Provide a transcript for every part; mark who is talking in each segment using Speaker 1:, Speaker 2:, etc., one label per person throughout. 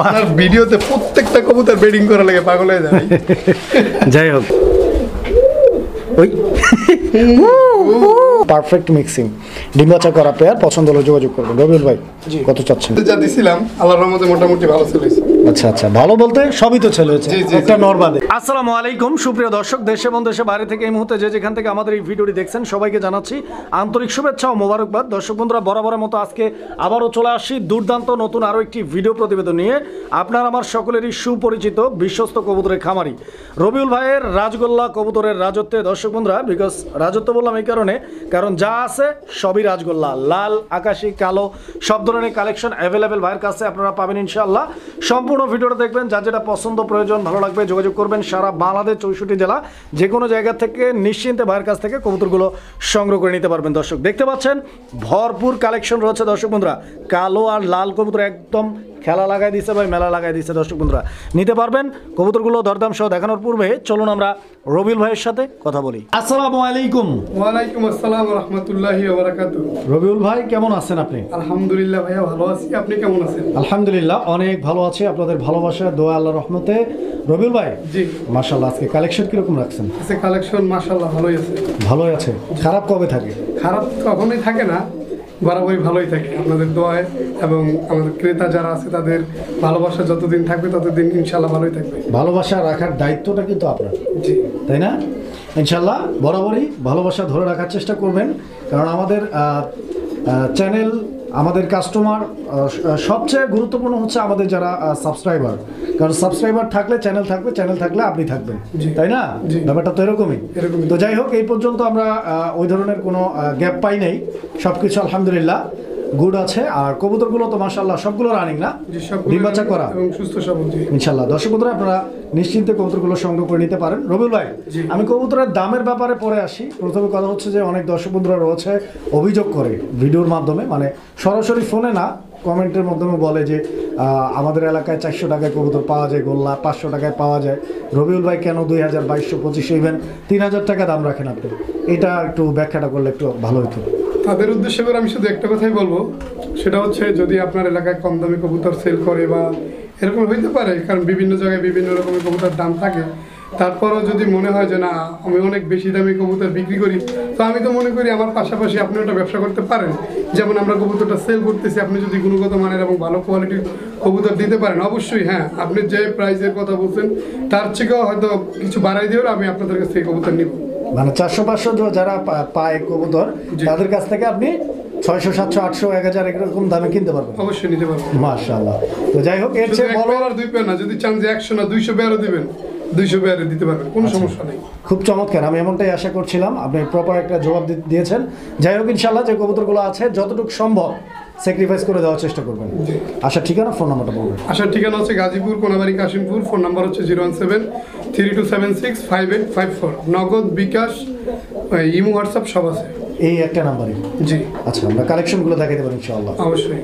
Speaker 1: আমার ভিডিওতে প্রত্যেকটা কবুতর ব্রিডিং করা লাগে পাগল হয়ে যায়।
Speaker 2: যাই হোক, ওই পারফেক্ট মিক্সিং, ডিম বাচ্চা করা পেয়ার, পছন্দ হলে যোগাযোগ করবেন। রবিউল ভাই কত চাচ্ছেন?
Speaker 1: যা দিছিলাম আল্লাহর রহমতে মোটামুটি ভালো চলেছে।
Speaker 2: আচ্ছা আচ্ছা, ভালো বলতে সবই তো ছেলে হয়েছে, একটা নরবাদে। আসসালামু আলাইকুম সুপ্রিয় দর্শক, দেশে এবং দেশের বাইরে থেকে এই মুহূর্তে যে যেখান থেকে আমাদের এই ভিডিওটি দেখছেন সবাইকে জানাচ্ছি আন্তরিক শুভেচ্ছা ও মোবারকবাদ। দর্শক বন্ধুরা, বরাবরের মতো আজকে আবারও চলে আসছি দুর্দান্ত নতুন আরও একটি ভিডিও প্রতিবেদন নিয়ে। আপনার আমার সকলেরই সুপরিচিত বিশ্বস্ত কবুতরের খামারি রবিউল ভাইয়ের রাজগোল্লা কবুতরের রাজত্বে। দর্শক বন্ধুরা, বিকজ রাজত্ব বললাম এই কারণে, কারণ যা আছে সবই রাজগোল্লা, লাল, আকাশি, কালো সব ধরনের কালেকশন অ্যাভেলেবেল ভাইয়ের কাছে আপনারা পাবেন ইনশাআল্লাহ। সম্পূর্ণ ভিডিওটা দেখবেন, যার যেটা পছন্দ প্রয়োজন ভালো লাগবে যোগাযোগ করবেন। সারা বাংলাদেশ 64 জেলা যে কোনো জায়গা থেকে নিশ্চিন্তে ভাইয়ের কাছ থেকে কবুতরগুলো সংগ্রহ করে নিতে পারবেন। দর্শক দেখতে পাচ্ছেন ভরপুর কালেকশন রয়েছে। দর্শক বন্ধুরা, কালো আর লাল কবুতর একদম খেলা লাগাই দিচ্ছে ভাই, মেলা লাগাই দিচ্ছে। দর্শক বন্ধুরা নিতে পারবেন কবুতরগুলো দরদাম সহ দেখানোর পূর্বে চলুন আমরা রবিউল ভাইয়ের সাথে কথা বলি। আসসালামু আলাইকুম।
Speaker 1: ওয়ালাইকুম আসসালাম ওয়া রাহমাতুল্লাহি ওয়া বারাকাতুহু।
Speaker 2: রবিউল ভাই কেমন আছেন আপনি?
Speaker 1: আলহামদুলিল্লাহ ভাইয়া ভালো আছি, আপনি কেমন আছেন?
Speaker 2: আলহামদুলিল্লাহ অনেক ভালো আছি, আপনাদের ভালোবাসা দোয়া আল্লাহর রহমতে। রবিউল ভাই
Speaker 1: জি
Speaker 2: মাশাআল্লাহ, আজকে কালেকশন কিরকম রাখছেন?
Speaker 1: আজকে কালেকশন মাশাআল্লাহ ভালোই আছে।
Speaker 2: ভালোই আছে, খারাপ কবে থাকে?
Speaker 1: খারাপ কখনোই থাকে না, বরাবরই ভালোই থাকে আপনাদের দোয়ায়, এবং আমাদের ক্রেতা যারা আছে তাদের ভালোবাসা যতদিন থাকবে ততদিন ইনশাআল্লাহ ভালোই থাকবে।
Speaker 2: ভালোবাসা রাখার দায়িত্বটা কিন্তু আপনার,
Speaker 1: জি
Speaker 2: তাই না? ইনশাআল্লাহ বরাবরই ভালোবাসা ধরে রাখার চেষ্টা করবেন, কারণ আমাদের চ্যানেল, আমাদের কাস্টমার, সবচেয়ে গুরুত্বপূর্ণ হচ্ছে আমাদের যারা সাবস্ক্রাইবার। কারণ সাবস্ক্রাইবার থাকলে চ্যানেল থাকবে, চ্যানেল থাকলে আপনি থাকবেন, তাই না? ব্যাপারটা তো এরকমই। তো যাই হোক, এই পর্যন্ত আমরা ওই ধরনের কোনো গ্যাপ পাই নাই, সব কিছু আলহামদুলিল্লাহ গুড আছে। আর কবুতরগুলো তো মাশাআল্লাহ সবগুলো রানিং না, ডিম বাচ্চা করা
Speaker 1: এবং সুস্থ সবল।
Speaker 2: ইনশাআল্লাহ দর্শক বন্ধুরা, আপনারা নিশ্চিন্তে কবুতরগুলো সংগ্রহ করে নিতে পারেন। রবিউল ভাই, আমি কবুতরের দামের ব্যাপারে পরে আসি। প্রথমে কথা হচ্ছে যে অনেক দর্শক বন্ধুরা রয়েছে অভিযোগ করে ভিডিওর মাধ্যমে, মানে সরাসরি ফোনে না, কমেন্টের মাধ্যমে বলে যে আমাদের এলাকায় 400 টাকায় কবুতর পাওয়া যায়, গোল্লা 500 টাকায় পাওয়া যায়, রবিউল ভাই কেন 2000, 2200, 2500, ইভেন 3000 টাকা দাম রাখেন আপনি? এটা একটু ব্যাখ্যাটা করলে একটু ভালো হতো।
Speaker 1: তাদের উদ্দেশ্য করে আমি শুধু একটা কথাই বলবো, সেটা হচ্ছে যদি আপনার এলাকায় কম দামি কবুতর সেল করে বা এরকম হইতে পারে, কারণ বিভিন্ন জায়গায় বিভিন্ন রকমের কবুতর দাম থাকে, তারপরও যদি মনে হয় যে না আমি অনেক বেশি দামি কবুতর বিক্রি করি, তো আমি তো মনে করি আমার পাশাপাশি আপনি ওটা ব্যবসা করতে পারেন। যেমন আমরা কবুতরটা সেল করতেছি, আপনি যদি গুণগত মানের এবং ভালো কোয়ালিটির কবুতর দিতে পারেন, অবশ্যই হ্যাঁ আপনি যে প্রাইসের কথা বলছেন তার থেকেও হয়তো কিছু বাড়াই দিয়েও আমি আপনাদের কাছ থেকে কবুতর নিব।
Speaker 2: মানে 400-500 যারা পায় কবুতর, তাদের কাছ থেকে আপনি 600, 700, 800, 1000 এরকম দামে কিনতে পারবেন।
Speaker 1: অবশ্যই নিতে পারবেন
Speaker 2: মাশাআল্লাহ। তো যাই হোক, এর চেয়ে বড়
Speaker 1: আর 2 পেয়ার না, যদি চান যে 100 না 200 পেয়ারও দিবেন, 200 পেয়ারে দিতে পারবেন, কোনো সমস্যা নেই।
Speaker 2: খুব চমৎকার, আমি এমনটাই আশা করছিলাম, আপনি প্রপার একটা জবাব দিয়েছেন। যাই হোক ইনশাআল্লাহ যে কবুতরগুলো আছে যতটুকু সম্ভব স্যাক্রিফাইস করে দেওয়ার চেষ্টা করবেন। আসার ঠিকানা, ফোন নাম্বারটা বলবেন।
Speaker 1: আসার ঠিকানা হচ্ছে গাজীপুর, কোনাবাড়ি, কাশিমপুর। ফোন নাম্বার হচ্ছে 01732765854। নগদ, বিকাশ, ইমো, হোয়াটসঅ্যাপ সব আছে
Speaker 2: এই একটা নাম্বারে।
Speaker 1: জি
Speaker 2: আচ্ছা, আমরা কালেকশনগুলো দেখাতে পারি ইনশাআল্লাহ।
Speaker 1: অবশ্যই।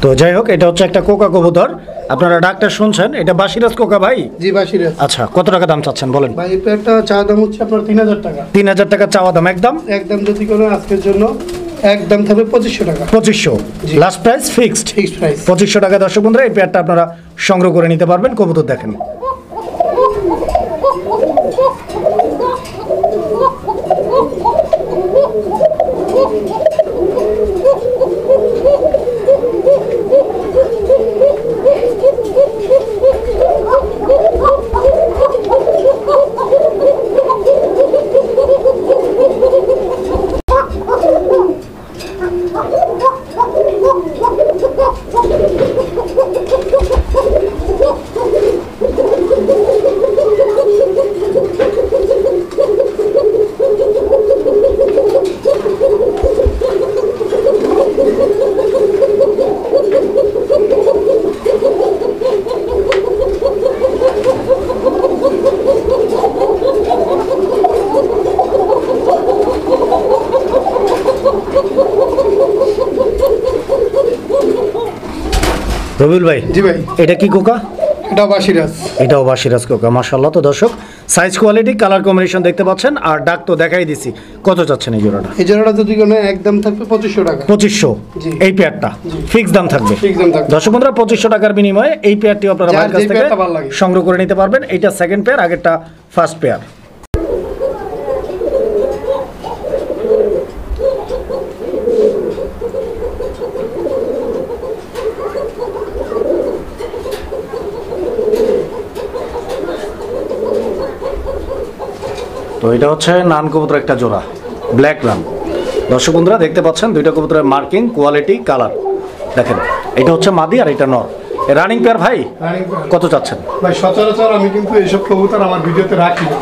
Speaker 2: তো যাই হোক, এটা হচ্ছে একটা কোকা কবুতর, আপনারা ডাক্তার শুনছেন, এটা বাসিরাজ কোকা ভাই।
Speaker 1: জি বাসিরাজ।
Speaker 2: আচ্ছা, কত টাকা দাম চাচ্ছেন বলেন?
Speaker 1: ভাই এটা চা দাম হচ্ছে আপনার 3000 টাকা।
Speaker 2: 3000 টাকা চাওয়া দাম? একদম
Speaker 1: একদম যদি কোনো আজকের জন্য একদম থাকবে 2500 টাকা।
Speaker 2: 2500 লাস্ট প্রাইস, ফিক্সড
Speaker 1: প্রাইস
Speaker 2: 2500 টাকা। দর্শক বন্ধুরা, এই পেয়ারটা আপনারা সংগ্রহ করে নিতে পারবেন। কবুতর দেখেন, রবিউল ভাই,
Speaker 1: জি ভাই,
Speaker 2: এটা কি কোকা?
Speaker 1: এটা বাসিরাজ।
Speaker 2: এটাও বাসিরাজ কোকা, মাশাআল্লাহ। তো দর্শক, সাইজ কোয়ালিটি কালার কম্বিনেশন দেখতে পাচ্ছেন, আর ডাক তো দেখাই দিছি। কত চাচ্ছেন এই জোড়াটা?
Speaker 1: এই জোড়াটা যদি কোনো একদম থাকবে 2500 টাকা।
Speaker 2: 2500
Speaker 1: জি।
Speaker 2: এই পেয়ারটা ফিক্স দাম থাকবে।
Speaker 1: ফিক্স দাম থাকবে।
Speaker 2: দর্শক বন্ধুরা, 2500 টাকার বিনিময়ে এই পেয়ারটিও আপনারা
Speaker 1: যার
Speaker 2: ভাইয়ের কাছ
Speaker 1: যে
Speaker 2: থেকে
Speaker 1: পেয়ারটা ভালো লাগে
Speaker 2: সংগ্রহ করে নিতে পারবেন। এটা সেকেন্ড পেয়ার, আগেরটা ফার্স্ট পেয়ার। তো এটা হচ্ছে নান কবুতর একটা জোড়া, ব্ল্যাক রান। দর্শক বন্ধুরা দেখতে পাচ্ছেন দুইটা কবুতরের মার্কিং, কোয়ালিটি, কালার দেখেন। এটা হচ্ছে মাদি আর এটা নর। রানিং পেয়ার ভাই, কত চাচ্ছেন?
Speaker 1: ভাই সচরাচর আমি কিন্তু এইসব কবুতর আমার ভিডিওতে রাখি না।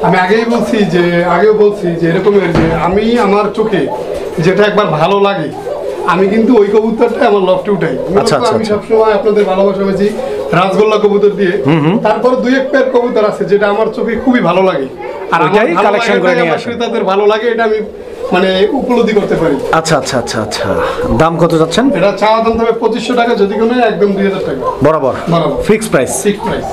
Speaker 1: আমি আগেও বলছি যে এরকমের যে আমি আমার চোখে যেটা একবার ভালো লাগে আমি কিন্তু ওই কবুতরটা আমার লফটে উঠাই। আমি সবসময় আপনাদের ভালোবাসা পেয়েছি রাজগোল্লা কবুতর দিয়ে। তারপর দুই এক পেয়ার কবুতর আছে যেটা আমার চোখে খুবই ভালো লাগে, আর আমার কালেকশন করে নিয়ে আসে, তাদের ভালো লাগে, এটা আমি মানে উপলব্ধি করতে পারি।
Speaker 2: আচ্ছা আচ্ছা আচ্ছা আচ্ছা, দাম কত যাচ্ছেন?
Speaker 1: এটা চাওয়া দাম তবে 2500 টাকা, যদি কোনো একদম 2000 টাকা
Speaker 2: বরাবর ফিক্স প্রাইস।
Speaker 1: Fix price.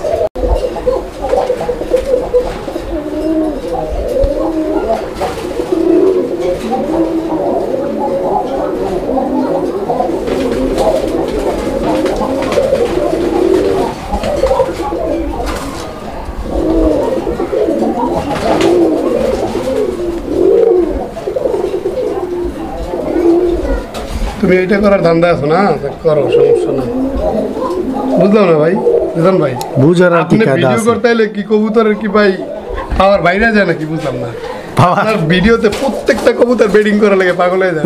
Speaker 1: তুমি এইটা করার ধান্দা আছো না, করো, সমস্যা না। বুঝলাম না ভাই, বুঝলাম ভাই,
Speaker 2: বুঝার আর কি
Speaker 1: আপনি
Speaker 2: কায়দা
Speaker 1: ভিডিও
Speaker 2: আছে?
Speaker 1: করতে হলে কি কবুতরের কি ভাই পাওয়ার বাইরে যায় নাকি? বুঝলাম না। আপনার ভিডিওতে প্রত্যেকটা কবুতর বেডিং করা লাগে, পাগল হয়ে যায়।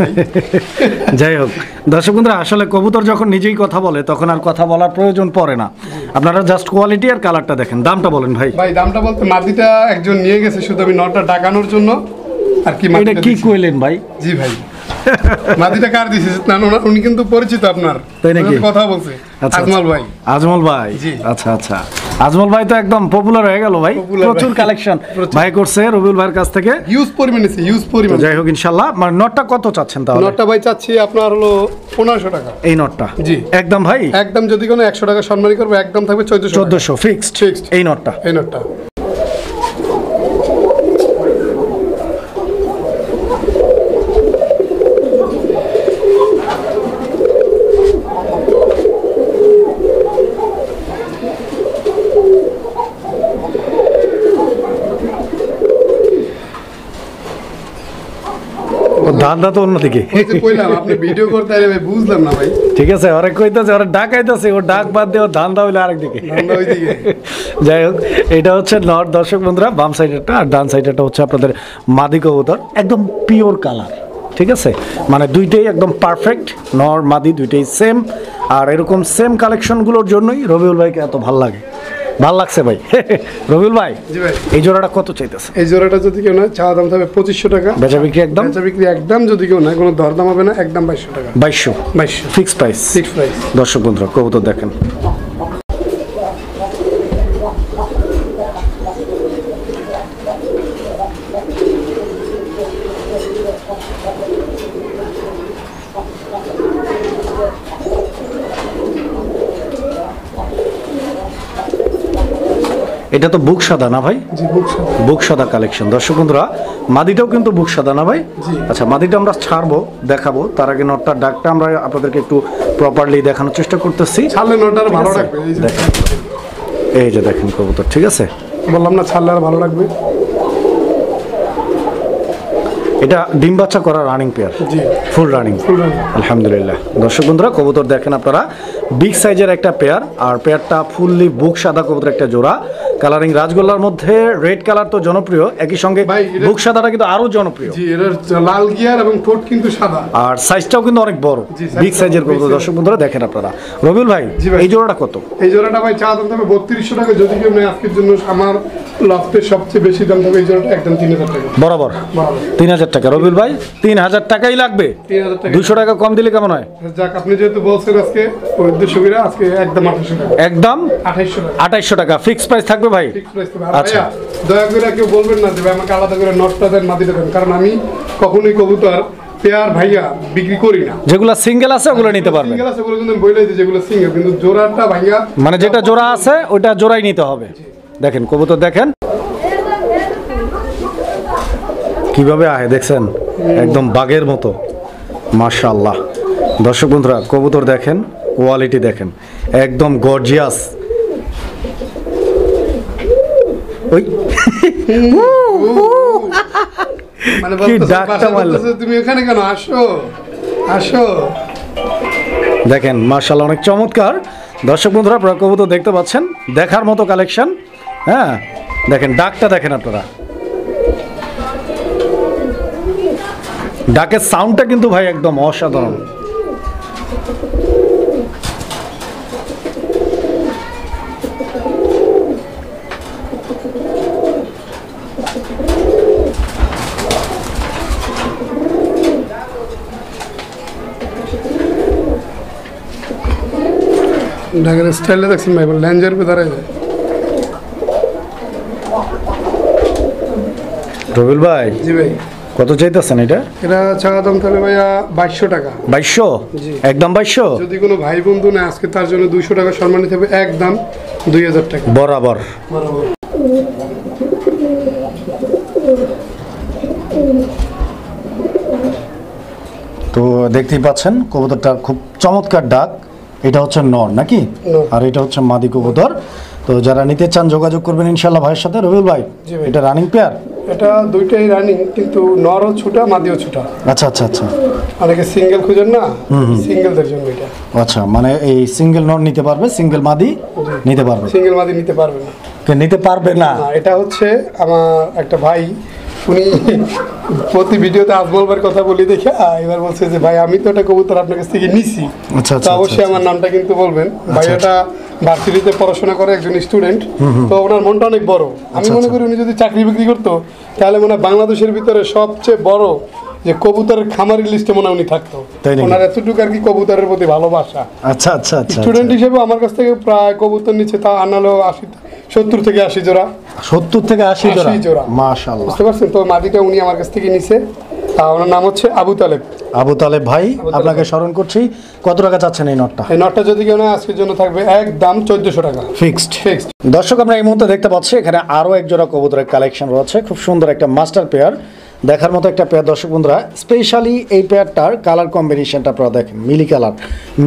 Speaker 2: যাই হোক দর্শক বন্ধুরা, আসলে কবুতর যখন নিজেই কথা বলে তখন আর কথা বলার প্রয়োজন পড়ে না। আপনারা জাস্ট কোয়ালিটি আর কালারটা দেখেন। দামটা বলেন ভাই।
Speaker 1: ভাই দামটা বলতে মাদিটা একজন নিয়ে গেছে শুধু আমি নটা ডাকানোর জন্য আর কি।
Speaker 2: এটা কি কইলেন ভাই?
Speaker 1: জি ভাই, মাদিটা কার দিছে না, উনি কিন্তু পরিচিত আপনার,
Speaker 2: তাই নাকি?
Speaker 1: কথা বলছে আজমল ভাই।
Speaker 2: আজমল ভাই,
Speaker 1: জি।
Speaker 2: আচ্ছা আচ্ছা, আজমল ভাই তো একদম পপুলার হয়ে গেল ভাই, প্রচুর কালেকশন ভাই করছে রবিউল ভাইয়ের কাছ থেকে,
Speaker 1: ইউজ পরিমাণে, ইউজ পরিমাণে।
Speaker 2: যাই হোক ইনশাআল্লাহ। মানে নটটা কত চাচ্ছেন তাহলে?
Speaker 1: নটটা ভাই চাচ্ছি আপনার হলো 1500 টাকা।
Speaker 2: এই নটটা
Speaker 1: জি
Speaker 2: একদম ভাই,
Speaker 1: একদম যদি কোনো 100 টাকা সম্মানী করবে, একদম থাকবে 1400
Speaker 2: ফিক্সড। এই নটটা,
Speaker 1: এই নটটা।
Speaker 2: ধান্দা তো অন্যদিকে।
Speaker 1: কইলাম আপনি ভিডিও করতে আইলে ভাই, বুঝলাম না ভাই।
Speaker 2: ঠিক আছে, ওরা কইতাছে, ওরা ডাকাইতাছে, ও ডাক বাদ দিয়ে ওর ধান্দা হইলে আরেকদিকে। যাই হোক, এটা হচ্ছে নর্থ দর্শক বন্ধুরা, বাম সাইডেরটা, আর ডান সাইডেরটা হচ্ছে আপনাদের মাদি কবুতর, একদম পিওর কালার। ঠিক আছে, মানে দুইটাই একদম পারফেক্ট, নর মাদি দুইটাই সেম। আর এরকম সেম কালেকশনগুলোর জন্যই রবিউল ভাইকে এত ভাল লাগে। ভাল লাগছে ভাই। রবিউল ভাই,
Speaker 1: জি ভাই,
Speaker 2: এই জোড়াটা কত চাইতেছে?
Speaker 1: এই জোড়াটা যদি কেউ নয় চাওয়া দাম থাকবে 2500 টাকা।
Speaker 2: বেচা বিক্রি একদম?
Speaker 1: বেচা বিক্রি একদম যদি কেউ নয়, কোনো দরদাম হবে না, একদম 2200 টাকা।
Speaker 2: 2200 ফিক্স প্রাইস।
Speaker 1: Fix price.
Speaker 2: দর্শক বন্ধুরা কবুতর দেখেন। এটা তো বুক সাদা না ভাই?
Speaker 1: জি, বুক সাদা।
Speaker 2: বুক সাদা কালেকশন। দর্শক বন্ধুরা, মাদিটাও কিন্তু বুক সাদা না ভাই?
Speaker 1: জি।
Speaker 2: আচ্ছা, মাদিটা আমরা ছাড়বো, দেখাবো, তার আগে নটটার ডাকটা আমরা আপনাদেরকে একটু প্রপারলি দেখানোর চেষ্টা করতেছি।
Speaker 1: ছাড়লে নটার ভালো রাখবে।
Speaker 2: দেখেন, এই যে দেখেন কবুতর, ঠিক আছে?
Speaker 1: বললাম না, ছাড়লে আর ভালো রাখবে।
Speaker 2: এটা ডিম বাচ্চা করা রানিং পেয়ার,
Speaker 1: জি,
Speaker 2: ফুল রানিং। আলহামদুলিল্লাহ। দর্শক বন্ধুরা, কবুতর দেখেন আপনারা, বিগ সাইজের একটা পেয়ার, আর পেয়ারটা ফুললি বুক সাদা কবুতর একটা জোড়া। কালারিং রাজগোল্লার মধ্যে রেড কালার তো জনপ্রিয়, একই সঙ্গে বুক সাদাটা কিন্তু আরো জনপ্রিয়।
Speaker 1: জি, এর লাল গিয়ার এবং ঠোঁট কিন্তু সাদা,
Speaker 2: আর সাইজটাও কিন্তু অনেক বড়, বিগ সাইজের কবুতর। দর্শক বন্ধুরা দেখেন আপনারা। রবিউল ভাই, এই জোড়াটা কত? এই
Speaker 1: জোড়াটা ভাই চা দাম থাকবে 3200 টাকা, যদি কেউ নেয় আজকের জন্য। আমার লফটের সবচেয়ে বেশি দাম থাকবে এই জোড়াটা, একদম 3000 টাকা।
Speaker 2: বরাবর 3000 টাকা। রবিউল ভাই, 3000 টাকাই লাগবে?
Speaker 1: 3000 টাকা।
Speaker 2: 200 টাকা কম দিলে কেমন হয়?
Speaker 1: যাক, আপনি যেহেতু বলছেন আজকে উদ্দেশ্য করে, আজকে একদম 2800 টাকা।
Speaker 2: একদম
Speaker 1: 2800 টাকা।
Speaker 2: 2800 টাকা ফিক্স প্রাইস থাকবে ভাই?
Speaker 1: ফিক্স প্রাইস থাকবে। আচ্ছা, দয়া করে কেউ বলবেন না যে ভাই আমাকে আলাদা করে নটটা দেন, মাদিটা দেন, কারণ আমি কখনোই কবুতর পেয়ার ভাইয়া বিক্রি করি না।
Speaker 2: যেগুলো সিঙ্গেল আছে ওগুলো নিতে পারবে।
Speaker 1: সিঙ্গেল আছে ওগুলো কিন্তু বইলাই দিই যেগুলো সিঙ্গেল, কিন্তু জোড়াটা ভাইয়া
Speaker 2: মানে যেটা জোড়া আছে ওটা জোড়াই নিতে হবে। দেখেন কবুতর দেখেন কিভাবে আহে, দেখছেন একদম বাঘের মতো, মাশাআল্লাহ। দর্শক বন্ধুরা কবুতর দেখেন, কোয়ালিটি দেখেন, একদম গর্জিয়াস। ওই
Speaker 1: মানে
Speaker 2: কি
Speaker 1: বলতেছে,
Speaker 2: ডাকটা
Speaker 1: বাসা
Speaker 2: মারলো।
Speaker 1: বলতেছে, তুমি এখানে কেন, আসো আসো।
Speaker 2: দেখেন মাশাআল্লাহ অনেক চমৎকার। দর্শক বন্ধুরা আপনারা কবুতর দেখতে পাচ্ছেন, দেখার মতো কালেকশন। হ্যাঁ দেখেন ডাকটা দেখেন আপনারা, ডাকের সাউন্ডটা কিন্তু ভাই একদম অসাধারণ।
Speaker 1: ঢাকার স্টাইলটা দেখছেন ভাই, ল্যাঞ্জের উপরে দাঁড়ায় যায়।
Speaker 2: রবিউল ভাই
Speaker 1: জি ভাই,
Speaker 2: কত চাইতেছেন এটা?
Speaker 1: এটা চাওয়া দাম তাহলে ভাইয়া 2200 টাকা।
Speaker 2: 2200?
Speaker 1: জি।
Speaker 2: একদম 2200?
Speaker 1: যদি কোনো ভাই বন্ধু না আজকে তার জন্য 200 টাকা সম্মানিত হবে, একদম 2000 টাকা
Speaker 2: বরাবর।
Speaker 1: বরাবর।
Speaker 2: তো দেখতেই পাচ্ছেন কবুতরটা খুব চমৎকার ডাক। এটা হচ্ছে নর নাকি?
Speaker 1: নর।
Speaker 2: আর এটা হচ্ছে মাদি কবুতর। তো যারা নিতে চান যোগাযোগ করবেন ইনশাল্লাহ ভাইয়ের সাথে। রবিউল ভাই
Speaker 1: জি ভাই।
Speaker 2: এটা রানিং পেয়ার?
Speaker 1: এটা দুইটাই রানিং, কিন্তু নরও ছুটা মাদিও ছুটা।
Speaker 2: আচ্ছা আচ্ছা আচ্ছা
Speaker 1: অনেকে সিঙ্গেল খুঁজেন না, সিঙ্গেলদের জন্য এটা।
Speaker 2: আচ্ছা, মানে এই সিঙ্গেল নর নিতে পারবে, সিঙ্গেল মাদি নিতে পারবে?
Speaker 1: সিঙ্গেল মাদি নিতে পারবে না।
Speaker 2: নিতে পারবে না?
Speaker 1: না, এটা হচ্ছে আমার একটা ভাই, উনি প্রতি ভিডিওতে আজমলবার কথা বলি দেখে এবার বলছে যে ভাই আমি তো এটা কবুতর আপনার কাছ থেকে নিছি।
Speaker 2: আচ্ছা
Speaker 1: তো
Speaker 2: আচ্ছা
Speaker 1: অবশ্যই আমার নামটা কিন্তু বলবেন। ভাই এটা ভার্সিটিতে পড়াশোনা করে একজন স্টুডেন্ট, তো ওনার মনটা অনেক বড়। আমি মনে করি উনি যদি চাকরি বিক্রি করতো তাহলে মনে হয় বাংলাদেশের ভিতরে সবচেয়ে বড় যে কবুতরের খামারের লিস্টে মনে হয় উনি থাকতো।
Speaker 2: তাই নাকি?
Speaker 1: ওনার এতটুকু আর কি কবুতরের প্রতি ভালোবাসা।
Speaker 2: আচ্ছা আচ্ছা আচ্ছা।
Speaker 1: স্টুডেন্ট হিসেবে আমার কাছ থেকে প্রায় কবুতর নিচ্ছে, তা আনালো 70 থেকে 80 জোড়া।
Speaker 2: 70 থেকে 80 জোড়া?
Speaker 1: 80 জোড়া।
Speaker 2: মাশাআল্লাহ।
Speaker 1: বুঝতে পারছেন? তো মাদিটা উনি আমার কাছ থেকে নিছে। ওনার নাম হচ্ছে আবু তালেব।
Speaker 2: আবু তালেব ভাই আপনাকে স্মরণ করছি। কত টাকা চাচ্ছেন এই নটটা?
Speaker 1: এই নটটা যদি কেউ নেয় আজকের জন্য থাকবে একদম 1400 টাকা
Speaker 2: ফিক্সড।
Speaker 1: ফিক্সড।
Speaker 2: দর্শক আমরা এই মুহূর্তে দেখতে পাচ্ছি এখানে আরো এক জোড়া কবুতরের কালেকশন রয়েছে, খুব সুন্দর একটা মাস্টার পেয়ার, দেখার মতো একটা পেয়ার। দর্শক বন্ধুরা স্পেশালি এই পেয়ারটার কালার কম্বিনেশনটা আপনারা দেখেন,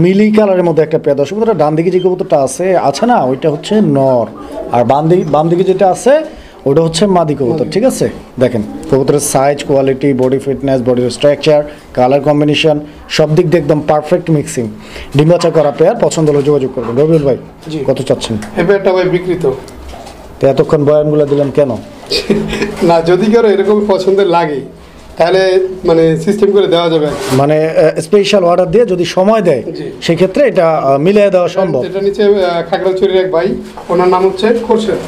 Speaker 2: মিলি কালারের মধ্যে একটা পেয়ার। দর্শক বন্ধুরা ডান দিকে যে কবুতরটা আছে না, ওইটা হচ্ছে নর, আর বাম দিকে যেটা আছে ওটা হচ্ছে মাদি কবুতর। ঠিক আছে, দেখেন কবুতরের সাইজ, কোয়ালিটি, বডি ফিটনেস, বডির স্ট্রাকচার, কালার কম্বিনেশন সব দিক দিয়ে একদম পারফেক্ট মিক্সিং। ডিম্বাচা করা পেয়ার, পছন্দ হলে যোগাযোগ করবেন। রবিউল ভাই
Speaker 1: জি।
Speaker 2: কত চাচ্ছেন?
Speaker 1: এই পেয়ারটা ভাই বিক্রিত।
Speaker 2: তো এতক্ষণ বয়ানগুলো দিলাম কেন?
Speaker 1: না, যদি কারো এরকম পছন্দের লাগে তাহলে মানে সিস্টেম করে দেওয়া যাবে।
Speaker 2: মানে স্পেশাল অর্ডার দিয়ে যদি সময় দেয়
Speaker 1: জি।
Speaker 2: সেক্ষেত্রে এটা মিলিয়ে দেওয়া সম্ভব।
Speaker 1: এটা নিচে খাগড়াছড়ির এক ভাই, ওনার নাম হচ্ছে খোরশেদ।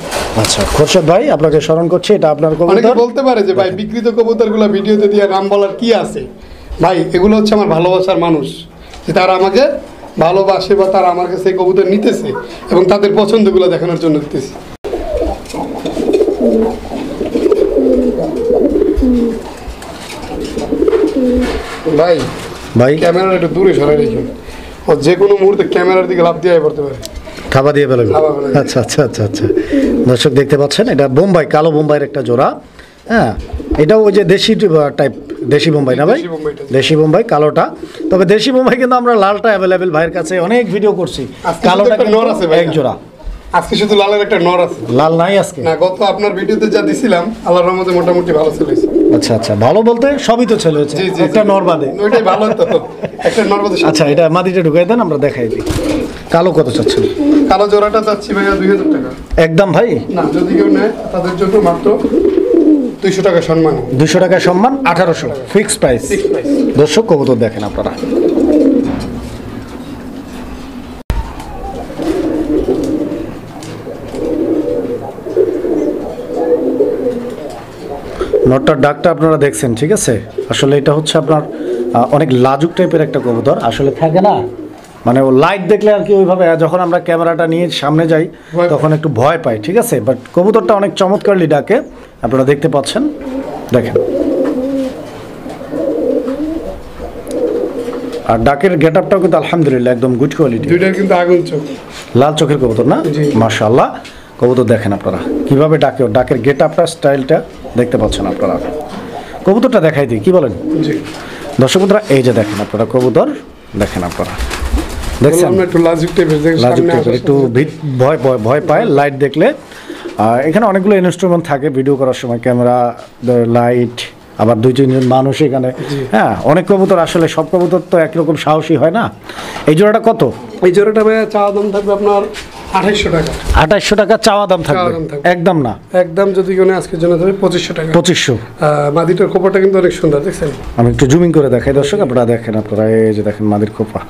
Speaker 2: আচ্ছা খোরশেদ ভাই আপনাকে স্মরণ করছি, এটা আপনার
Speaker 1: অনেকে
Speaker 2: কবুতর।
Speaker 1: বলতে পারে যে ভাই বিক্রিত কবুতরগুলো ভিডিওতে দিয়ে নাম বলার কি আছে। ভাই এগুলো হচ্ছে আমার ভালোবাসার মানুষ, যে তারা আমাকে ভালোবাসে বা তারা আমার কাছে এই কবুতর নিতেছে এবং তাদের পছন্দগুলো দেখানোর জন্য দিতেছে। ভাই
Speaker 2: ভাই
Speaker 1: ক্যামেরার একটু দূরে সরাই রেখে, ও যে কোনো মুহূর্তে ক্যামেরার দিকে লাফ দিয়ে পড়তে পারে।
Speaker 2: থাবা দিয়ে ফেলবে?
Speaker 1: থাবা ফেলে।
Speaker 2: আচ্ছা আচ্ছা আচ্ছা আচ্ছা। দর্শক দেখতে পাচ্ছেন এটা বোম্বাই, কালো বোম্বাইয়ের একটা জোড়া। হ্যাঁ এটাও ওই যে দেশি টাইপ, দেশি বোম্বাই না ভাই?
Speaker 1: দেশি বোম্বাইটা।
Speaker 2: দেশি বোম্বাই কালোটা। তবে দেশি বোম্বাই কিন্তু আমরা লালটা অ্যাভেলেবেল ভাইয়ের কাছে অনেক ভিডিও করছি।
Speaker 1: আজকে
Speaker 2: কালোটা
Speaker 1: একটা নর আছে ভাই।
Speaker 2: এক জোড়া।
Speaker 1: আজকে শুধু লালের একটা নর আছে,
Speaker 2: লাল নাই আজকে?
Speaker 1: না গত আপনার ভিডিওতে যা দিছিলাম আল্লাহর রহমতে মোটামুটি ভালো চলেছে।
Speaker 2: আচ্ছা আচ্ছা, ভালো বলতে সবই তো ছেলে হয়েছে,
Speaker 1: জি জি,
Speaker 2: একটা নর বাদে।
Speaker 1: ওইটাই ভালো তো, একটা নর বাদে।
Speaker 2: আচ্ছা এটা মাটিটা ঢুকাই দেন, আমরা দেখাই দিই। কালো কত চাচ্ছেন?
Speaker 1: কালো জোড়াটা চাচ্ছি ভাইয়া 2000 টাকা।
Speaker 2: একদম ভাই?
Speaker 1: না, যদি কেউ নেয় তাদের জন্য মাত্র 200 টাকা সম্মান।
Speaker 2: 200 টাকা সম্মান, 1800 ফিক্স প্রাইস।
Speaker 1: Fixed price।
Speaker 2: দর্শক কবুতর দেখেন আপনারা। নটটার ডাকটা আপনারা দেখছেন, ঠিক আছে? আসলে এটা হচ্ছে আপনার অনেক লাজুক টাইপের একটা কবুতর, আসলে থাকে না মানে ও লাইট দেখলে আর কি ওইভাবে, যখন আমরা ক্যামেরাটা নিয়ে সামনে যাই
Speaker 1: ভয়
Speaker 2: তখন একটু ভয় পাই, ঠিক আছে? বাট কবুতরটা অনেক চমৎকারলি ডাকে, আপনারা দেখতে পাচ্ছেন, দেখেন। আর ডাকের গেটআপটাও কিন্তু আলহামদুলিল্লাহ একদম গুড কোয়ালিটি।
Speaker 1: দুইটার কিন্তু আগুন চোখ,
Speaker 2: লাল চোখের কবুতর না?
Speaker 1: জি।
Speaker 2: মাশাআল্লাহ। কবুতর দেখেন আপনারা কিভাবে ডাকের গেটআপটা স্টাইলটা দেখতে পাচ্ছেন আপনারা। কবুতরটা দেখাই দিই, কি বলেন?
Speaker 1: জি
Speaker 2: দর্শক বন্ধুরা এই যে দেখেন আপনারা কবুতর দেখেন আপনারা, দেখছেন
Speaker 1: আমরা একটু লাজিক টাইপের
Speaker 2: লাজুক টাইপের, একটু ভয় পায় লাইট দেখলে। এখানে অনেকগুলো ইনস্ট্রুমেন্ট থাকে ভিডিও করার সময়, ক্যামেরা, লাইট, আবার 2-3 জন মানুষ এখানে। হ্যাঁ, অনেক কবুতর আসলে সব কবুতর তো একরকম সাহসী হয় না। এই জোড়াটা কত?
Speaker 1: এই জোড়াটা ভাইয়া চাওয়া দাম থাকবে আপনার 2800 টাকা।
Speaker 2: 2800 টাকা চাওয়া দাম থাকবে,
Speaker 1: চাওয়া দাম থাকবে।
Speaker 2: একদম না?
Speaker 1: একদম যদি কোনো আজকের জন্য থাকবে 2500 টাকা।
Speaker 2: 2500।
Speaker 1: মাদিটার খোপাটা কিন্তু অনেক সুন্দর, দেখছেন?
Speaker 2: আমি একটু জুমিং করে দেখাই দর্শক, আপনারা দেখেন, আপনারা এই যে দেখেন মাদির খোপা,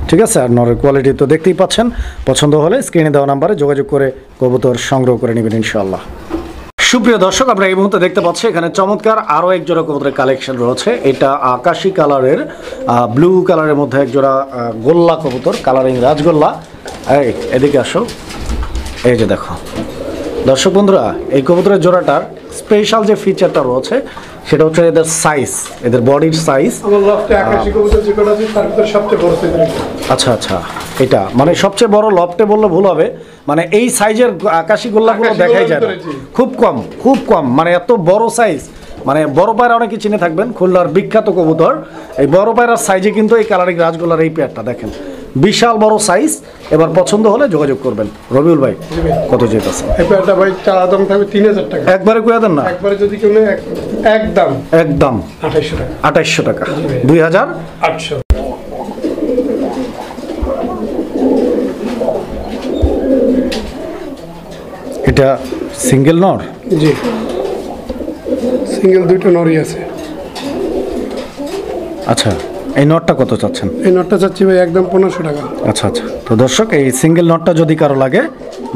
Speaker 2: ঠিক আছে। আর নরের কোয়ালিটি তো দেখতেই পাচ্ছেন। পছন্দ হলে স্ক্রিনে দেওয়া নাম্বারে যোগাযোগ করে কবুতর সংগ্রহ করে নেবেন ইনশাআল্লাহ। সুপ্রিয় দর্শক, আমরা এই মুহূর্তে দেখতে পাচ্ছি এখানে চমৎকার আরও এক জোড়া কবুতরের কালেকশন রয়েছে। এটা আকাশি কালারের, ব্লু কালারের মধ্যে এক জোড়া গোল্লা কবুতর, কালারিং রাজগোল্লা। এই এদিকে আসো, এই যে দেখো দর্শক বন্ধুরা, এই কবুতরের জোড়াটার স্পেশাল যে ফিচারটা রয়েছে সেটা হচ্ছে এদের সাইজ, এদের বডির সাইজ।
Speaker 1: আমার লফটে আকাশি কবুতর যে কটা আছে তার ভিতরে সবচেয়ে বড় সাইজ।
Speaker 2: আচ্ছা আচ্ছা, এটা মানে সবচেয়ে বড়, লফটে বললে ভুল হবে, মানে এই সাইজের আকাশি গোল্লাগুলো
Speaker 1: আকাশি
Speaker 2: দেখাই
Speaker 1: গোল্লার
Speaker 2: যায় না,
Speaker 1: ভিতরে, জি।
Speaker 2: খুব কম, মানে এত বড় সাইজ। মানে বড় পায়রা অনেকে চিনে থাকবেন, খুলনার বিখ্যাত কবুতর। এই বড় পায়রার সাইজে কিন্তু এই কালারিং রাজগোল্লার এই পেয়ারটা দেখেন, বিশাল বড় সাইজ। এবার পছন্দ হলে যোগাযোগ করবেন। রবিউল ভাই কত যেতেছে?
Speaker 1: এই পেয়ারটা ভাই চাওয়া দাম থাকবে 3000 টাকা।
Speaker 2: একবারে কইয়া দেন না?
Speaker 1: একবারে যদি কেউ নেয় একদম 2800 টাকা।
Speaker 2: 2800 টাকা, 2800। এটা সিঙ্গেল নর?
Speaker 1: জি, সিঙ্গেল দুইটা নরই আছে।
Speaker 2: আচ্ছা, এই নটটা কত চাচ্ছেন?
Speaker 1: এই নটটা চাচ্ছি ভাই একদম 1500 টাকা।
Speaker 2: আচ্ছা আচ্ছা, তো দর্শক এই সিঙ্গেল নটটা যদি কারো লাগে,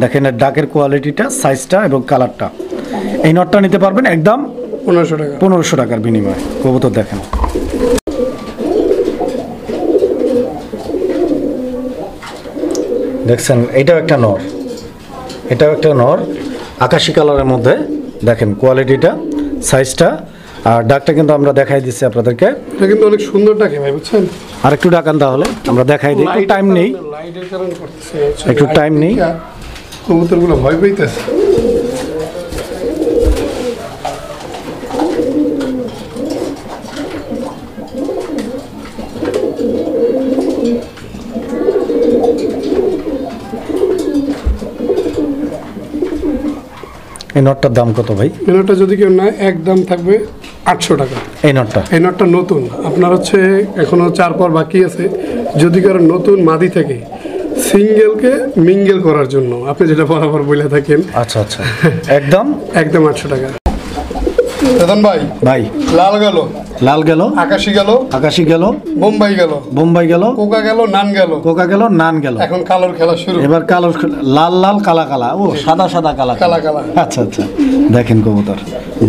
Speaker 2: দেখেন এর ডাকের কোয়ালিটিটা, সাইজটা এবং কালারটা, এই নটটা নিতে পারবেন একদম
Speaker 1: 1500 টাকা।
Speaker 2: 1500 টাকার বিনিময়ে। কবুতর দেখেন, দেখছেন এটাও একটা নর, এটাও একটা নর, আকাশি কালারের মধ্যে। দেখেন কোয়ালিটিটা, সাইজটা, আর ডাকটা কিন্তু আমরা দেখাই দিচ্ছি আপনাদেরকে।
Speaker 1: এটা কিন্তু অনেক সুন্দর ডাকে ভাই, বুঝছেন?
Speaker 2: আর একটু ডাকান তাহলে আমরা দেখাই দিই, একটু টাইম নেই,
Speaker 1: লাইটের কারণে করতেছে,
Speaker 2: একটু টাইম নেই।
Speaker 1: কবুতরগুলো ভয় পাইতেছে।
Speaker 2: এই নটটার দাম কত ভাই?
Speaker 1: এই নটটা যদি কেউ নেয় একদম থাকবে 800 টাকা।
Speaker 2: এই নটটা?
Speaker 1: এই নটটা নতুন, আপনার হচ্ছে এখনো 4 পর বাকি আছে। যদি কারো নতুন মাদি থাকে সিঙ্গেলকে মিঙ্গেল করার জন্য, আপনি যেটা বরাবর বলে থাকেন।
Speaker 2: আচ্ছা আচ্ছা, একদম
Speaker 1: 800 টাকা। প্রধান ভাই,
Speaker 2: ভাই
Speaker 1: লাল গেল,
Speaker 2: লাল গেল,
Speaker 1: আকাশি গেল,
Speaker 2: আকাশি গেল,
Speaker 1: বোম্বাই গেল,
Speaker 2: বোম্বাই গেল,
Speaker 1: কোকা গেল, নান গেল,
Speaker 2: কোকা গেল, নান গেল,
Speaker 1: এখন কালোর খেলা শুরু।
Speaker 2: এবার কালো, লাল লাল, কালা কালা, ও সাদা সাদা, কালা
Speaker 1: কালা কালা।
Speaker 2: আচ্ছা আচ্ছা, দেখেন কবুতর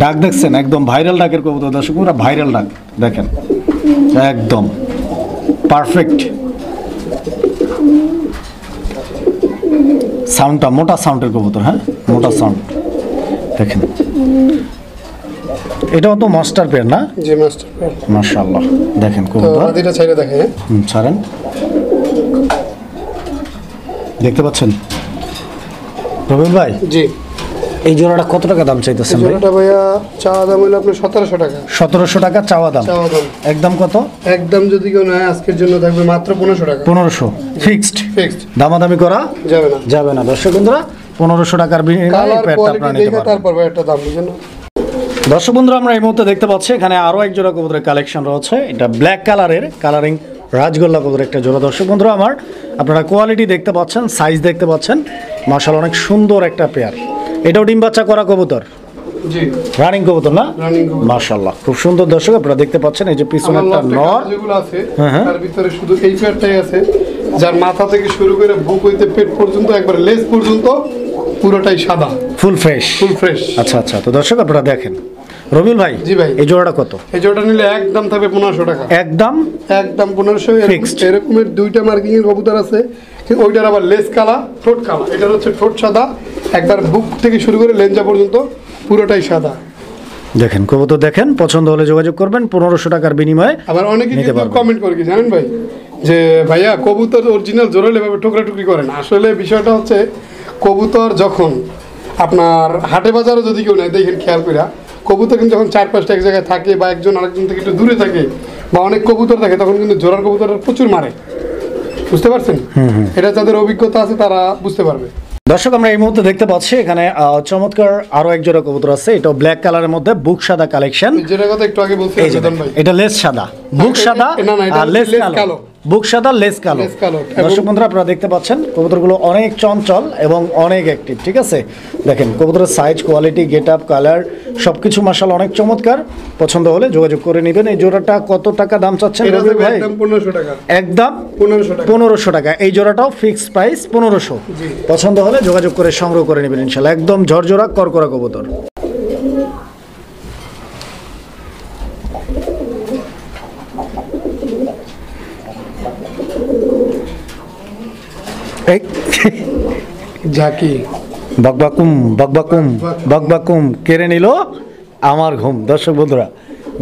Speaker 2: ডাক দেখছেন, একদম ভাইরাল ডাকের কবুতর দর্শক, পুরো ভাইরাল ডাক দেখেন, একদম পারফেক্ট। সাউন্ডটা মোটা সাউন্ডের কবুতর, হ্যাঁ মোটা সাউন্ড দেখেন। এটাও তো মাস্টার পেয়ার না?
Speaker 1: জি মাস্টার।
Speaker 2: মাশাআল্লাহ, দেখেন
Speaker 1: তো
Speaker 2: কবুতর,
Speaker 1: মাদিটা ছাইরে দেখেন।
Speaker 2: ছাড়েন, দেখতে পাচ্ছেন রবিউল ভাই?
Speaker 1: জি।
Speaker 2: এই জোড়াটা কত টাকা দাম চাইতেছেন ভাই?
Speaker 1: জোড়াটা ভাইয়া চাওয়া দাম হলো আপনার 1700 টাকা।
Speaker 2: 1700 টাকা চাওয়া দাম?
Speaker 1: চাওয়া দাম।
Speaker 2: একদম কত?
Speaker 1: একদম যদি কেউ নেয় আজকের জন্য থাকবে মাত্র 1500 টাকা।
Speaker 2: 1500 ফিক্সড?
Speaker 1: ফিক্সড,
Speaker 2: দামাদামি করা
Speaker 1: যাবে না,
Speaker 2: যাবে না দর্শক বন্ধুরা। 1500 টাকার বিনিময়ে
Speaker 1: কালার
Speaker 2: পেয়ারটা
Speaker 1: কোয়ালিটি
Speaker 2: আপনারা নিতে
Speaker 1: দেখে
Speaker 2: পারবেন।
Speaker 1: তারপর ভাই একটা দাম বুঝেন।
Speaker 2: দর্শক বন্ধুরা, আমরা এই মুহূর্তে দেখতে পাচ্ছি এখানে আরো এক জোড়া কবুতরের কালেকশন রয়েছে। এটা ব্ল্যাক কালারের, কালারিং রাজগোল্লা কবুতরের একটা জোড়া। দর্শক বন্ধুরা আমার, আপনারা কোয়ালিটি দেখতে পাচ্ছেন, সাইজ দেখতে পাচ্ছেন, মাশাআল্লাহ অনেক সুন্দর একটা পেয়ার। এটাও ডিম বাচ্চা করা কবুতর,
Speaker 1: জি
Speaker 2: রানিং কবুতর না?
Speaker 1: রানিং কবুতর।
Speaker 2: মাশাআল্লাহ খুব সুন্দর দর্শক, আপনারা দেখতে পাচ্ছেন এই যে পিছনে
Speaker 1: আমার
Speaker 2: একটা
Speaker 1: লফটে
Speaker 2: নর,
Speaker 1: কালো যেগুলো আছে
Speaker 2: হ্যাঁ।
Speaker 1: তার ভিতরে শুধু এই পেয়ারটাই আছে, যার মাথা থেকে শুরু করে বুক হইতে পেট পর্যন্ত একবার লেজ পর্যন্ত পুরোটাই সাদা,
Speaker 2: ফুল ফ্রেশ।
Speaker 1: Full fresh.
Speaker 2: আচ্ছা আচ্ছা, তো দর্শক আপনারা দেখেন। রবিউল ভাই,
Speaker 1: জি ভাই।
Speaker 2: এই জোড়াটা কত?
Speaker 1: এই জোড়াটা নিলে একদম থাকবে 1500 টাকা।
Speaker 2: একদম
Speaker 1: 1500।
Speaker 2: Fixed।
Speaker 1: এরকমের দুইটা মার্কিং এর কবুতর আছে, কিন্তু ওইটার আবার লেজ কালা, ঠোঁট কালা। এটার হচ্ছে ঠোঁট সাদা, একবার বুক থেকে শুরু করে লেঞ্জা পর্যন্ত পুরোটাই সাদা।
Speaker 2: দেখেন কবুতর দেখেন, পছন্দ হলে যোগাযোগ করবেন 1500 টাকার বিনিময়ে।
Speaker 1: আবার অনেকে
Speaker 2: নিতে
Speaker 1: কিন্তু
Speaker 2: পারবেন।
Speaker 1: কমেন্ট করে কি জানেন ভাই, যে ভাইয়া কবুতর অরিজিনাল জোরালে ভাবে টুকরি করেন। আসলে বিষয়টা হচ্ছে কবুতর যখন আপনার হাটে বাজারে যদি কেউ নেয়, দেখেন খেয়াল করে, কবুতর কিন্তু যখন 4-5টা এক জায়গায় থাকে বা একজন আরেকজন থেকে একটু দূরে থাকে বা অনেক কবুতর থাকে, তখন কিন্তু জোড়ার কবুতর প্রচুর মারে। বুঝতে পারছেন? এটা যাদের অভিজ্ঞতা আছে তারা বুঝতে পারবে।
Speaker 2: দর্শক আমরা এই মুহূর্তে দেখতে পাচ্ছি এখানে চমৎকার আরো এক জোড়া কবুতর আছে। এটা ব্ল্যাক কালারের মধ্যে বুক সাদা কালেকশন।
Speaker 1: যেটা কথা একটু আগে বলছিলাম রেদন ভাই,
Speaker 2: এটা লেস সাদা, বুক সাদা
Speaker 1: এটা
Speaker 2: আর লেস কালো। বুক সাদা, লেস কালো। দর্শক বন্ধুরা আপনারা দেখতে পাচ্ছেন কবুতরগুলো অনেক চঞ্চল এবং অনেক অ্যাক্টিভ। ঠিক আছে, দেখেন কবুতরের size, quality, get up, colour সবকিছু মাশাআল্লাহ অনেক চমৎকার। পছন্দ হলে যোগাযোগ করে নেবেন। এই জোড়াটা কত টাকা দাম চাচ্ছেন রবি ভাই?
Speaker 1: একদম 1500 টাকা।
Speaker 2: একদম
Speaker 1: 1500 টাকা।
Speaker 2: 1500 টাকা। এই জোড়াটাও ফিক্সড প্রাইস 1500। পছন্দ হলে যোগাযোগ করে সংগ্রহ করে নেবেন ইনশাআল্লাহ। একদম ঝরঝরা করকরা কবুতর। এই
Speaker 1: জাকি
Speaker 2: বকবাকুম বকবাকুম বকবাকুম কেড়ে নিল আমার ঘুম। দর্শক বন্ধুরা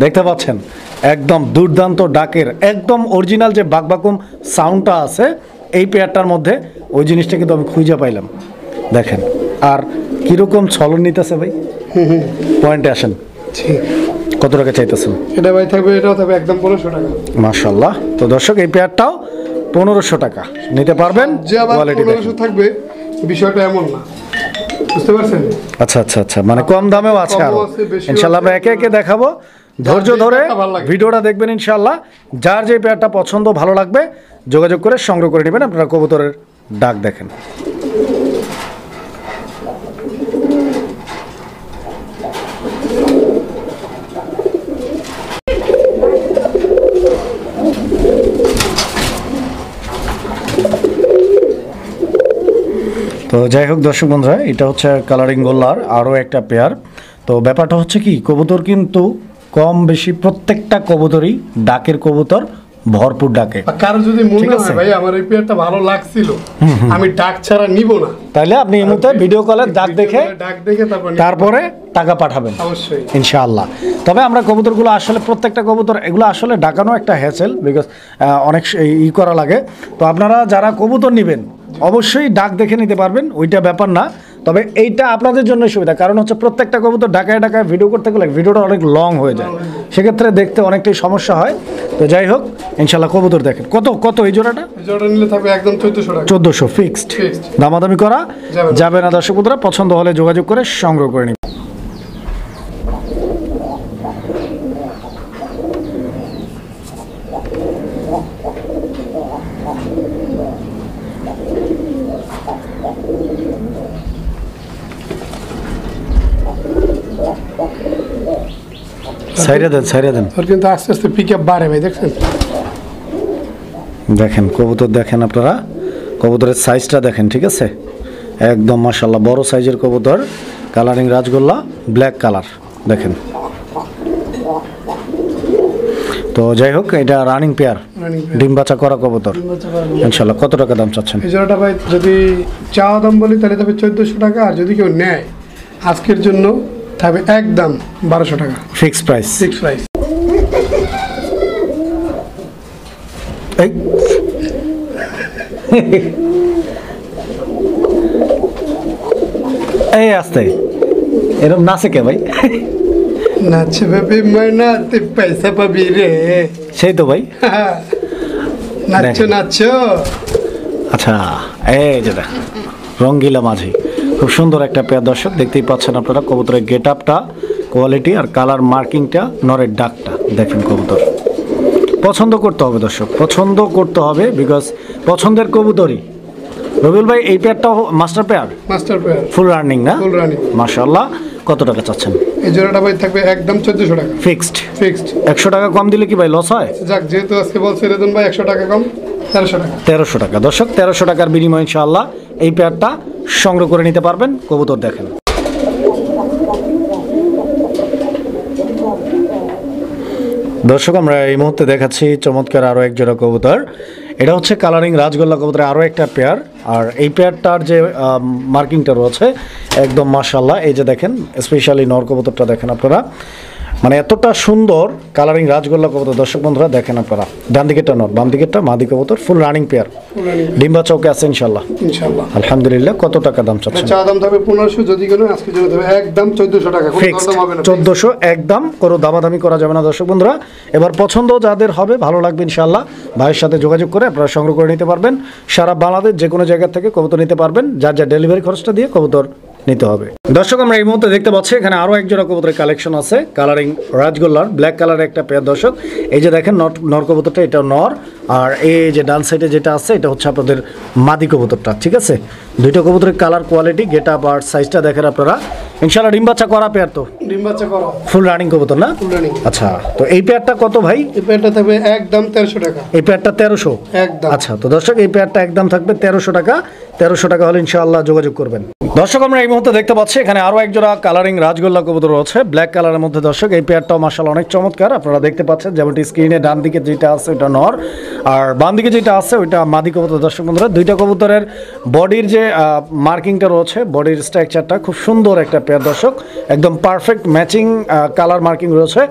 Speaker 2: দেখতে পাচ্ছেন একদম দুর্দান্ত ডাকের, একদম অরিজিনাল যে বাকবাকুম সাউন্ডটা আছে এই পেয়ারটার মধ্যে, ওই জিনিসটা কিন্তু আমি খুঁজে পাইলাম। দেখেন আর কিরকম ছলন নিতেছে ভাই। পয়েন্টে আসেন, কত টাকা চাইতেছেন?
Speaker 1: এটা ভাই থাকবে, এটাও থাকবে একদম 1500 টাকা।
Speaker 2: মাশাআল্লাহ। তো দর্শক এই পেয়ারটাও 1500 টাকা নিতে পারবেন।
Speaker 1: যে আবার
Speaker 2: কোয়ালিটি
Speaker 1: 1500 থাকবে বিষয়টা এমন না, বুঝতে পারছেন?
Speaker 2: আচ্ছা আচ্ছা আচ্ছা, মানে কম দামেও আছে
Speaker 1: কমও
Speaker 2: আরো।
Speaker 1: আছে, বেশিও
Speaker 2: ইনশাআল্লাহ আমরা একে একে দেখাবো। ধৈর্য
Speaker 1: যে
Speaker 2: ধরে
Speaker 1: পেয়ারটা ভালো লাগে।
Speaker 2: ভিডিওটা দেখবেন ইনশাআল্লাহ। যার যে পেয়ারটা পছন্দ ভালো লাগবে যোগাযোগ করে সংগ্রহ করে নেবেন। আপনারা কবুতরের ডাক দেখেন। তো যাই হোক দর্শক বন্ধুরা, এটা হচ্ছে কালারিং গোল্লার আরও একটা পেয়ার। তো ব্যাপারটা হচ্ছে কি, কবুতর কিন্তু কম বেশি প্রত্যেকটা কবুতরই ডাকের কবুতর, ভরপুর ডাকে।
Speaker 1: আর কারো যদি মনে
Speaker 2: ঠিক
Speaker 1: হয়
Speaker 2: আছে।
Speaker 1: ভাই আমার এই পেয়ারটা ভালো লাগছিল, আমি ডাক ছাড়া নিব না,
Speaker 2: তাইলে আপনি এই মুহূর্তে ভিডিও কলের ডাক দেখে
Speaker 1: ডাক দেখে
Speaker 2: তারপরে টাকা পাঠাবেন
Speaker 1: অবশ্যই
Speaker 2: ইনশাআল্লাহ। তবে আমরা কবুতরগুলো আসলে প্রত্যেকটা কবুতর এগুলো আসলে ডাকানো একটা হ্যাসেল, বিকজ অনেক ই করা লাগে। তো আপনারা যারা কবুতর নেবেন অবশ্যই ডাক দেখে নিতে পারবেন, ওইটা ব্যাপার না। তবে এইটা আপনাদের জন্য সুবিধা, কারণ হচ্ছে প্রত্যেকটা কবুতর ঢাকায় ঢাকায় ভিডিও করতে গেলে ভিডিওটা অনেক লং হয়ে যায়, সেক্ষেত্রে দেখতে অনেকটাই সমস্যা হয়। তো যাই হোক ইনশাল্লাহ কবুতর দেখেন। কত কত এই জোড়াটা?
Speaker 1: এই জোড়াটা নিলে থাকবে একদম 1400 টাকা।
Speaker 2: 1400 ফিক্সড, দামাদামি করা যাবে না। দর্শক বন্ধুরা পছন্দ হলে যোগাযোগ করে সংগ্রহ করে নিন। সাইরা দেন সাইরা দেন।
Speaker 1: ওর কিন্তু আস্তে আস্তে পিক আপ বাড়ে ভাই, দেখছেন?
Speaker 2: দেখেন কবুতর দেখেন আপনারা, কবুতরের সাইজটা দেখেন। ঠিক আছে, একদম মাশাআল্লাহ বড় সাইজের কবুতর, কালারিং রাজগোল্লা, ব্ল্যাক কালার দেখেন। তো যাই হোক এটা রানিং পেয়ার, ডিম বাচ্চা করা কবুতর ইনশাআল্লাহ। কত টাকা দাম চাচ্ছেন?
Speaker 1: এই জোড়াটা ভাই যদি চাওয়া দাম বলি তাহলে তবে 1400 টাকা, আর যদি কেউ নেয় আজকের জন্য থাকবে একদম 1200 টাকা
Speaker 2: ফিক্সড প্রাইস।
Speaker 1: Fix price.
Speaker 2: এই আস্তে এরকম নাচে কে ভাই?
Speaker 1: নাচে ভাবি ময়নাতে পয়সা পাবি রে,
Speaker 2: সেই তো ভাই।
Speaker 1: নাচো নাচো।
Speaker 2: আচ্ছা এই যেটা রঙ্গিলা মাঝি, খুব সুন্দর একটা পেয়ার। দর্শক দেখতেই পাচ্ছেন আপনারা কবুতরের গেট আপটা, কোয়ালিটি আর কালার মার্কিংটা, নরের ডাকটা দেখেন। কবুতর পছন্দ করতে হবে দর্শক, পছন্দ করতে হবে, বিকজ পছন্দের কবুতরই। রবিউল ভাই এই পেয়ারটাও master pair,
Speaker 1: master pair,
Speaker 2: full running না?
Speaker 1: ফুল রানিং
Speaker 2: মাশাআল্লাহ। কত টাকা চাচ্ছেন?
Speaker 1: এই জোড়াটা ভাই থাকবে একদম 1400 টাকা
Speaker 2: ফিক্সড।
Speaker 1: ফিক্সড।
Speaker 2: 100 টাকা কম দিলে কি ভাই লস হয়?
Speaker 1: যাক, যেহেতু আজকে বলছে রেদন ভাই 100 টাকা কম, 1300 টাকা।
Speaker 2: 1300 টাকা দর্শক, 1300 টাকার বিনিময়ে ইনশাআল্লাহ এই পেয়ারটা সংগ্রহ করে নিতে পারবেন। কবুতর দেখেন। দর্শক আমরা এই মুহূর্তে দেখাচ্ছি চমৎকার আরও এক জোড়া কবুতর। এটা হচ্ছে কালারিং রাজগোল্লা কবুতরের আরও একটা পেয়ার। আর এই পেয়ারটার যে মার্কিংটা রয়েছে একদম মাশাআল্লাহ। এই যে দেখেন স্পেশালি নর কবুতরটা দেখেন আপনারা, মানে এতটা সুন্দর কালারিং রাজগোল্লা কবুতর। দর্শক বন্ধুরা দেখেন আপনারা, ডান দিকেরটা নর, বাম দিকেরটা মাদি কবুতর, ফুল রানিং পেয়ার। ডিম্বা চৌকে আছে ইনশাল্লাহ।
Speaker 1: ইনশাআল্লাহ
Speaker 2: আলহামদুলিল্লাহ। কত টাকা দাম চাচ্ছেন?
Speaker 1: চা দাম থাকবে 1500, যদি কোনো আজকে জন্য দেবে একদম 1400 টাকা, কোনো
Speaker 2: ফিক্সড
Speaker 1: দরদাম হবে না।
Speaker 2: 1400 একদম, কোনো দামাদামি করা যাবে না দর্শক বন্ধুরা। এবার পছন্দ যাদের হবে, ভালো লাগবে ইনশাআল্লাহ, ভাইয়ের সাথে যোগাযোগ করে আপনারা সংগ্রহ করে নিতে পারবেন। সারা বাংলাদেশ যে কোনো জায়গা থেকে কবুতর নিতে পারবেন, যার যা ডেলিভারি খরচটা দিয়ে কবুতর নিতে হবে। দর্শক আমরা এই মুহূর্তে দেখতে পাচ্ছি এখানে আরও এক জোড়া কবুতরের কালেকশন আছে, কালারিং রাজগোল্লার ব্ল্যাক কালারের একটা পেয়ার। দর্শক এই যে দেখেন নর কবুতরটা, এটা নর। আর এই যে ডান সাইডে যেটা আছে এটা হচ্ছে আপনাদের মাদি কবুতরটা, ঠিক আছে। দুইটা কবুতরের কালার কোয়ালিটি, গেট আপ আর সাইজটা দেখেন আপনারা। ইনশাআল্লাহ ডিম বাচ্চা করা পেয়ার তো,
Speaker 1: ডিম বাচ্চা করা
Speaker 2: ফুল রানিং কবুতর না?
Speaker 1: Full running.
Speaker 2: আচ্ছা, তো এই পেয়ারটা কত ভাই?
Speaker 1: এই পেয়ারটা থাকবে একদম 1300 টাকা।
Speaker 2: এই পেয়ারটা 1300
Speaker 1: একদম।
Speaker 2: আচ্ছা, তো দর্শক এই পেয়ারটা একদম থাকবে 1300 টাকা। 1300 টাকা হলে ইনশাআল্লাহ যোগাযোগ করবেন। দর্শক আমরা এই মুহূর্তে দেখতে পাচ্ছি এখানে আরও এক জোড়া কালারিং রাজগোল্লা কবুতর রয়েছে ব্ল্যাক কালারের মধ্যে। দর্শক এই পেয়ারটাও মাশাআল্লাহ অনেক চমৎকার, আপনারা দেখতে পাচ্ছেন যেমনটি স্ক্রিনে ডান দিকে যেটা আছে ওটা নর, আর বাম দিকে যেটা আছে ওইটা মাদি কবুতর। দর্শক বন্ধুরা দুইটা কবুতরের বডির যে মার্কিংটা রয়েছে, বডির স্ট্রাকচারটা খুব সুন্দর একটা পেয়ার। দর্শক একদম পারফেক্ট ম্যাচিং কালার মার্কিং রয়েছে।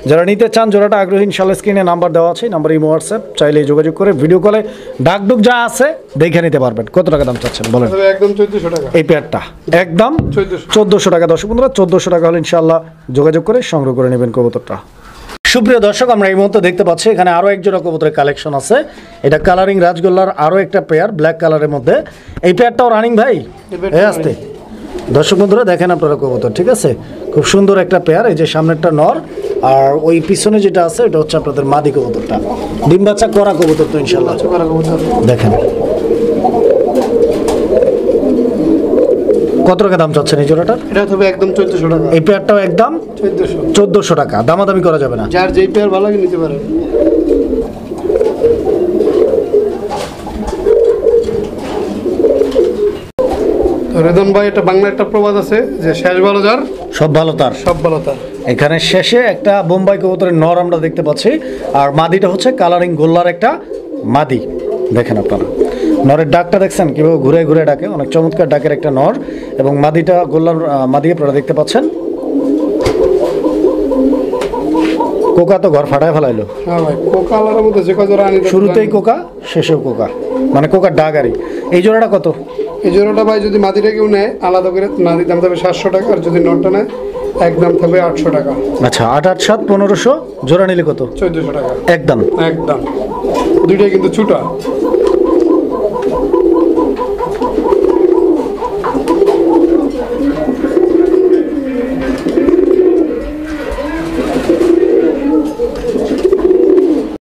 Speaker 2: যারা নিতে চান জোড়াটা আগ্রহী, ইনশাআল্লাহ স্ক্রিনে নাম্বার দেওয়া আছে, নাম্বার ইমো হোয়াটসঅ্যাপ, চাইলে যোগাযোগ করে ভিডিও কলে ডাকডুক যা আছে দেখে নিতে পারবেন। কত টাকা দাম চাচ্ছেন বলেন?
Speaker 1: একদম 1400 টাকা।
Speaker 2: এই পেয়ারটা একদম
Speaker 1: 1400
Speaker 2: 1400 টাকা। দর্শক বন্ধুরা 1400 টাকা হলে ইনশাআল্লাহ যোগাযোগ করে সংগ্রহ করে নেবেন কবুতরটা। সুপ্রিয় দর্শক আমরা এই মুহূর্তে দেখতে পাচ্ছি এখানে আরও এক জোড়া কবুতরের কালেকশন আছে। এটা কালারিং রাজগোল্লার আরও একটা পেয়ার ব্ল্যাক কালারের মধ্যে। এই পেয়ারটাও রানিং ভাই, এই আসতে দর্শক বন্ধুরা দেখেন আপনারা কবুতর, ঠিক আছে। খুব সুন্দর একটা পেয়ার। এই যে সামনেরটা নর আর ওই পিছনে যেটা আছে এটা হচ্ছে আপনাদের মাদি কবুতরটা। ডিম বাচ্চা করা কবুতর তো ইনশাআল্লাহ। দেখেন কত টাকা দাম চাচ্ছেন এই জোড়াটার?
Speaker 1: এটা হবে একদম 1400 টাকা।
Speaker 2: এই পেয়ারটাও একদম
Speaker 1: 1400।
Speaker 2: 1400 টাকা, দামাদামি করা যাবে না।
Speaker 1: যার যেই পেয়ার ভালো লাগে নিতে পারেন। রেদন ভাই, এটা বাংলা একটা প্রবাদ আছে যে শেষ ভালো যার
Speaker 2: সব ভালো তার।
Speaker 1: সব ভালো তার।
Speaker 2: এখানে শেষে একটা বোম্বাই কবুতরের নর আমরা দেখতে পাচ্ছি, আর মাদিটা হচ্ছে কালারিং গোল্লার একটা মাদি। দেখেন আপনারা নরের ডাকটা দেখছেন কিভাবে ঘুরে ঘুরে ডাকে, অনেক চমৎকার ডাকের একটা নর। এবং মাদিটা গোল্লার মাদি আপনারা দেখতে পাচ্ছেন। কোকা তো ঘর ফাটায় ফেলাইলো।
Speaker 1: হ্যাঁ ভাই, কোকা আলার মধ্যে যে কজোড়া আনি
Speaker 2: শুরুতেই কোকা শেষেও কোকা, মানে কোকার ডাগারি। এই জোড়াটা কত?
Speaker 1: এই জোড়াটা ভাই যদি মাদিটা কেউ নেয় আলাদা করে মাদির দাম থাকবে 700 টাকা, আর যদি নটটা নেয় একদম থাকবে 800 টাকা।
Speaker 2: আচ্ছা, 8 8 7 1500, জোড়া নিলে কত?
Speaker 1: 1400 টাকা
Speaker 2: একদম।
Speaker 1: একদম। দুইটাই কিন্তু ছুটা।